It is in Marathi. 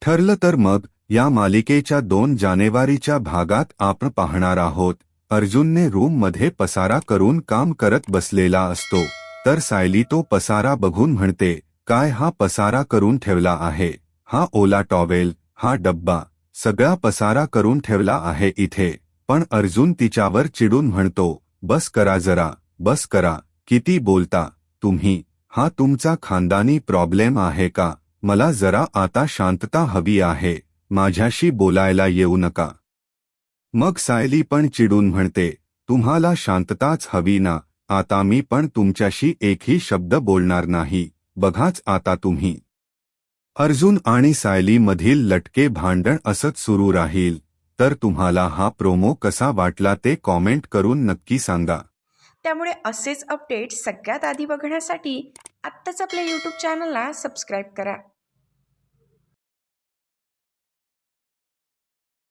ठरलं तर मग या मालिकेच्या 2 जानेवारीच्या भागात आपण पाहणार आहोत. अर्जुनने रूममध्ये पसारा करून काम करत बसलेला असतो, तर सायली तो पसारा बघून म्हणते, काय हा पसारा करून ठेवला आहे? हा ओला टॉवेल, हा डब्बा, सगळा पसारा करून ठेवला आहे इथे. पण अर्जुन तिच्यावर चिडून म्हणतो, बस करा जरा, बस करा, किती बोलता तुम्ही? हा तुमचा खानदानी प्रॉब्लेम आहे का? मला जरा आता शांतता हवी आहे, माझ्याशी बोलायला येऊ नका. मग सायली पण चिडून म्हणते, तुम्हाला शांतताच हवी ना, आता मी पण तुमच्याशी एकही शब्द बोलणार नाही, बघाच आता तुम्ही. अर्जुन आणि सायली मधील लटके भांडण असंच सुरू राहील. तर तुम्हाला हा प्रोमो कसा वाटला ते कॉमेंट करून नक्की सांगा. त्यामुळे असेच अपडेट्स सगळ्यात आधी बघण्यासाठी आत्ताच आपल्या यूट्यूब चॅनलला सबस्क्राईब करा.